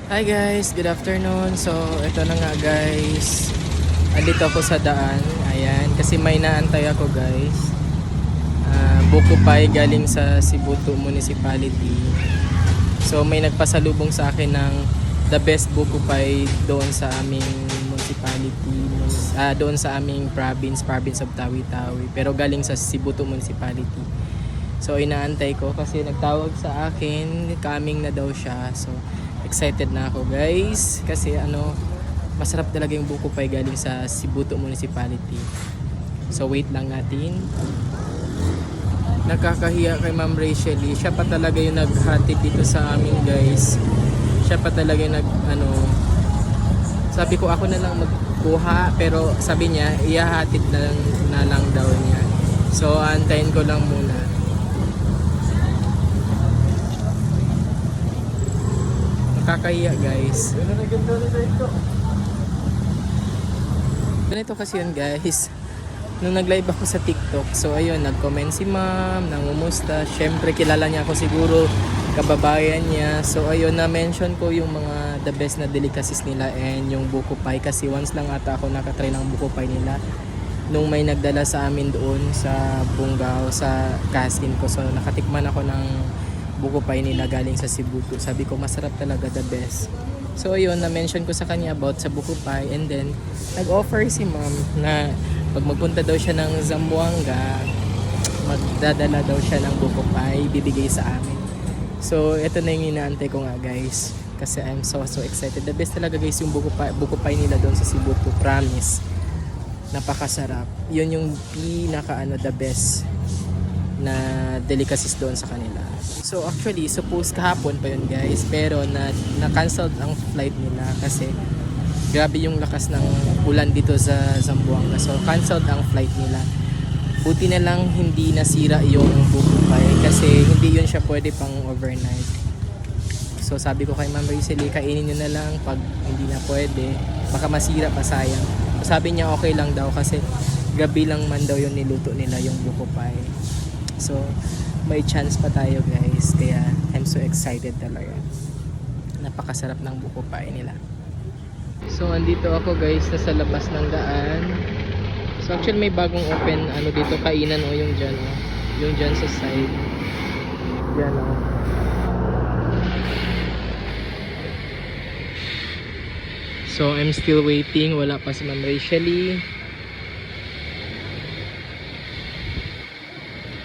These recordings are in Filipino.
Hi guys, good afternoon. So, ito na nga guys. Andito ako sa daan. Ayan, kasi may naantay ako guys. Buko Pie galing sa Sibuto Municipality. So, may nagpasalubong sa akin ng the best Buko Pie doon sa aming municipality. Doon sa aming province of Tawi-Tawi. Pero galing sa Sibuto Municipality. So, inaantay ko kasi nagtawag sa akin. Coming na daw siya. So, excited na ako guys kasi masarap talaga yung buko pie galing sa Sibuto Municipality. So wait lang natin. Nakakahiya kay Ma'am Rachel. Siya pa talaga yung naghatid dito sa amin guys. Siya pa talaga yung sabi ko ako na lang magkuha, pero sabi niya ihahatid na lang daw niya. So antayin ko lang muna. Kakahiya guys. Ganito kasi yun guys. Nung nag-live ako sa TikTok, so ayun, nag-comment si ma'am, nangumusta. Syempre kilala niya ako siguro, kababayan niya. So ayun, na-mention ko yung mga the best na delicacies nila and yung buko pie. Kasi once lang ata ako nakatry ng buko pie nila. Nung may nagdala sa amin doon sa Bungaw, sa Kaskin ko. So nakatikman ako ng buko pie nila galing sa Sibuto. Sabi ko masarap talaga, the best. So ayun, na-mention ko sa kanya about sa buko pie, and then nag-offer si ma'am na pag magpunta daw siya ng Zamboanga, magdadala daw siya ng buko pie, bibigay sa amin. So ito na yung inaantay ko nga guys, kasi I'm so excited. The best talaga guys yung buko pie nila doon sa Sibuto, promise. Napakasarap. Yun yung pinaka the best na delicacies doon sa kanila. So actually, suppose kahapon pa yun guys, pero na-cancelled ang flight nila kasi grabe yung lakas ng ulan dito sa Zamboanga. So cancelled ang flight nila. Buti na lang hindi nasira yung buko pie kasi hindi yun siya pwede pang overnight. So sabi ko kay Ma'am Rachel, kainin nyo na lang pag hindi na pwede. Baka masira pa, sayang. So, sabi niya okay lang daw kasi gabi lang man daw yung niluto nila yung buko pie. So, may chance pa tayo guys. Kaya, I'm so excited talaga. Napakasarap ng buko pie nila. So, andito ako guys sa labas ng daan. So, actually may bagong open dito, kainan yung dyan yung dyan sa side. Dyan So, I'm still waiting. Wala pa si Ma'am Rachel.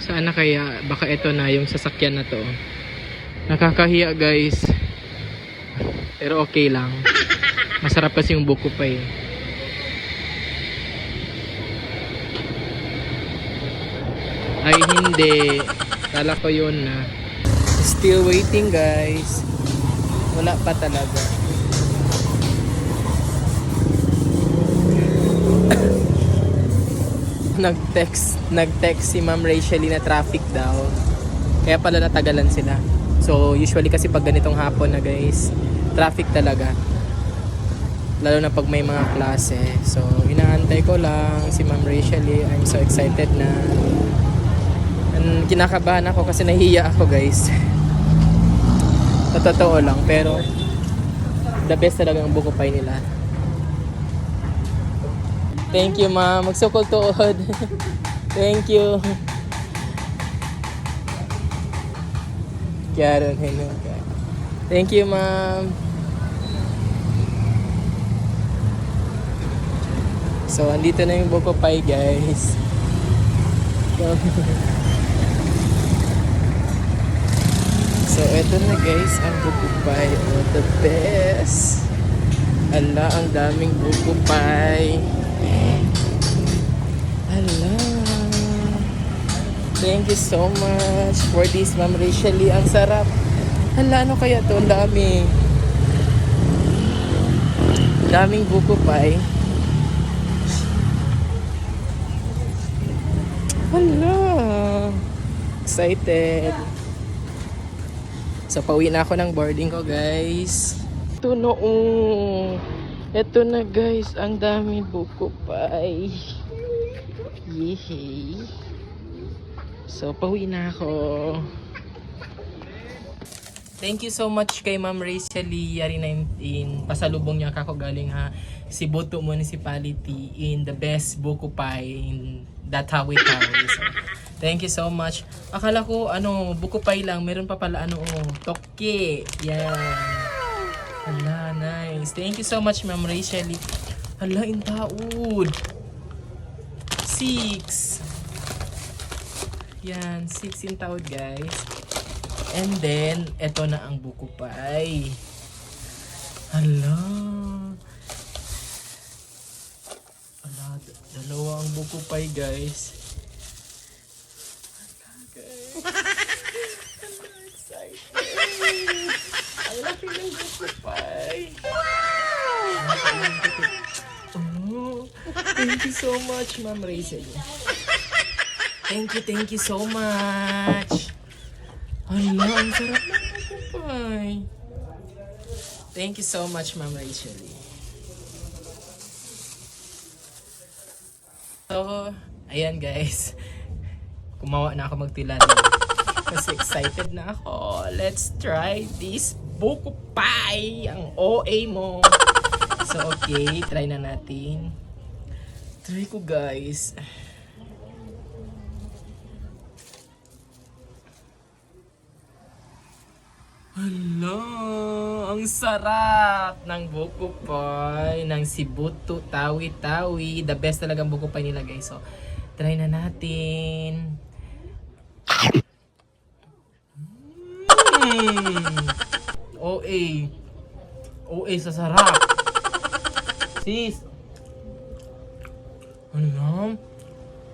Saan na kaya? Baka ito na yung sasakyan na to. Nakakahiya guys. Pero okay lang. Masarap kasi yung buko pie. Ay hindi. Kala ko yun na. Still waiting guys. Wala pa talaga. Nag-text si Ma'am Rachel na traffic daw. Kaya pala natagalan sila. So usually kasi pag ganitong hapon na guys, traffic talaga. Lalo na pag may mga klase. So inaantay ko lang si Ma'am Rachel. I'm so excited na. And kinakabahan ako kasi nahihiya ako guys. Sa totoo lang, pero the best talaga ang buko pie nila. Thank you ma'am. Magsukol tuod. Thank you. Kaya thank you ma'am. So andito na yung buko pie guys. So eto na guys ang buko pie. Oh, the best. Ala, ang daming buko pie. Hala. Thank you so much for this Ma'am Rachel. Ang sarap. Hala, ano kaya to? Ang dami. Daming buko pie. Hala. Excited. So, pauwi na ako ng boarding ko, guys. Ito noong. Ito na, guys. Ang dami buko pie. Yehey. So, pauwi na ako. Thank you so much kay Ma'am Rachel Yari 19. Pasalubong niya kako galing ha Sibuto Municipality in the best buko pie in that Tawi-Tawi. So, thank you so much. Akala ko buko pie lang, meron pa pala toke. Yan. Hala, nice. Thank you so much Ma'am Rachel. Hala, intaod. 6. Yan, 6 intaod guys. And then, eto na ang buko pie. Hala. Hala, dalawa ang buko pie, guys. Hala, guys. Hala, excited. Ang laki ng buko pie. Oh, thank you so much, Ma'am Rachel. Thank you so much. Hala, ang sarap ng buko pie. Thank you so much, Ma'am Rachel. So, ayan guys. Kumawa na ako magtila din. Kasi excited na ako. Let's try this buko pie. Ang OA mo. So, okay. Try na natin. Try ko guys. Hala, ang sarap ng buko pie ng Sibuto Tawi-Tawi. The best talagang buko pie nila guys. So, try na natin. OA sa sarap. Sis. Hala.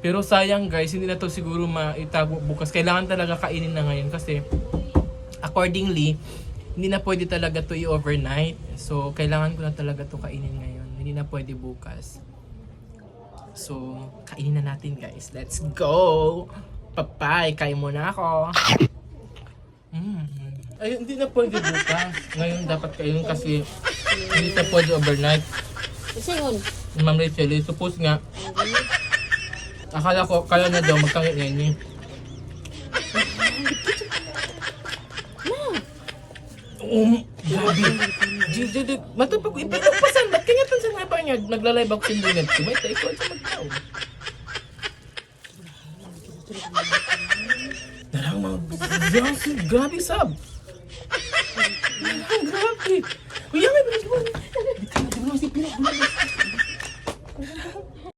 Pero sayang guys, hindi na to siguro maitago bukas. Kailangan talaga kainin na ngayon kasi accordingly, hindi na pwede talaga to i-overnight. So, kailangan ko na talaga to kainin ngayon. Hindi na pwede bukas. So, kainin na natin guys. Let's go! Papay, kain muna ako. Ay, hindi na pwede bukas. Ngayon dapat kainin kasi hindi na pwede overnight. Kasi yun. Ma'am Rachel, suppose nga, akala ko, kaya na daw magkangit ngayon eh. Grabe. Matapag ko, ipinagpasan. Ba't kaya tan sa nga pa niya? Nagla-live ako sa internet ko. May tayo ko sa magtao. Darang mga bugas. Grabe sab. Grabe. Uy, yan nga. Bitin na si Pino.